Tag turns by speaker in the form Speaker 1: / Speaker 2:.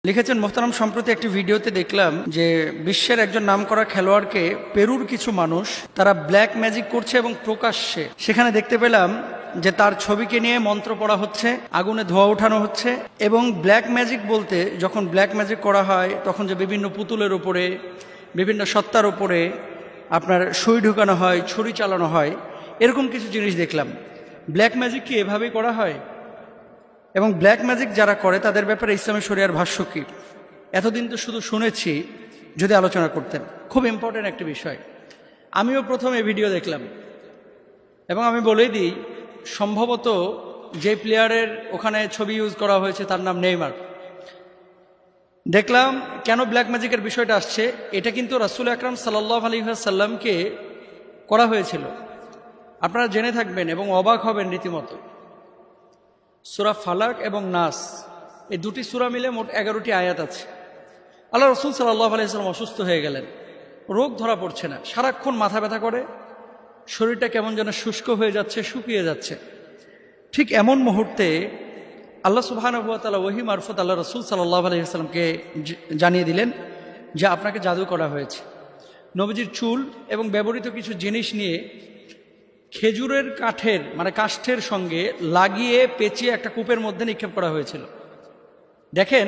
Speaker 1: লিখেছেন মোহতারাম, সম্প্রতি একটি ভিডিওতে দেখলাম যে বিশ্বের একজন নামকরা খেলোয়াড়কে পেরুর কিছু মানুষ তারা ব্ল্যাক ম্যাজিক করছে এবং প্রকাশ্যে সেখানে দেখতে পেলাম যে তার ছবিকে নিয়ে মন্ত্র পড়া হচ্ছে, আগুনে ধোঁয়া ওঠানো হচ্ছে। এবং ব্ল্যাক ম্যাজিক বলতে যখন ব্ল্যাক ম্যাজিক করা হয় তখন যে বিভিন্ন পুতুলের উপরে, বিভিন্ন সত্তার উপরে আপনার সুই ঢুকানো হয়, ছুরি চালানো হয়, এরকম কিছু জিনিস দেখলাম। ব্ল্যাক ম্যাজিক কি এভাবেই করা হয়? এবং ব্ল্যাক ম্যাজিক যারা করে তাদের ব্যাপারে ইসলামী শরিয়ার ভাষ্য কি? এতদিন তো শুধু শুনেছি, যদি আলোচনা করতেন। খুব ইম্পর্টেন্ট একটি বিষয়। আমিও প্রথম এই ভিডিও দেখলাম এবং আমি বলেই দিই, সম্ভবত যে প্লেয়ারের ওখানে ছবি ইউজ করা হয়েছে তার নাম নেইমার। দেখলাম কেন ব্ল্যাক ম্যাজিকের বিষয়টা আসছে। এটা কিন্তু রাসূল আকরাম সাল্লাল্লাহু আলাইহি ওয়াসাল্লামকে করা হয়েছিল। আপনারা জেনে থাকবেন এবং অবাক হবেন রীতিমতো। সূরা ফালাক এবং নাস, এই দুটি সূরা মিলে মোট 11টি আয়াত আছে। আল্লাহ রাসূল সাল্লাল্লাহু আলাইহি ওয়াসাল্লাম অসুস্থ হয়ে গেলেন, রোগ ধরা পড়ছে না, সারাক্ষণ মাথা ব্যথা করে, শরীরটা কেমন যেন শুষ্ক হয়ে যাচ্ছে, শুকিয়ে যাচ্ছে। ঠিক এমন মুহূর্তে আল্লাহ সুবহানাহু ওয়া তাআলা ওহী মারফত আল্লাহ রাসূল সাল্লাল্লাহু আলাইহি ওয়াসাল্লামকে জানিয়ে দিলেন যে আপনাকে জাদু করা হয়েছে। নবীজির চুল এবং ব্যবহৃত কিছু জিনিস নিয়ে খেজুরের কাঠের কাষ্ঠের সঙ্গে লাগিয়ে পেঁচিয়ে একটা কূপের মধ্যে নিক্ষেপ করা হয়েছিল। দেখেন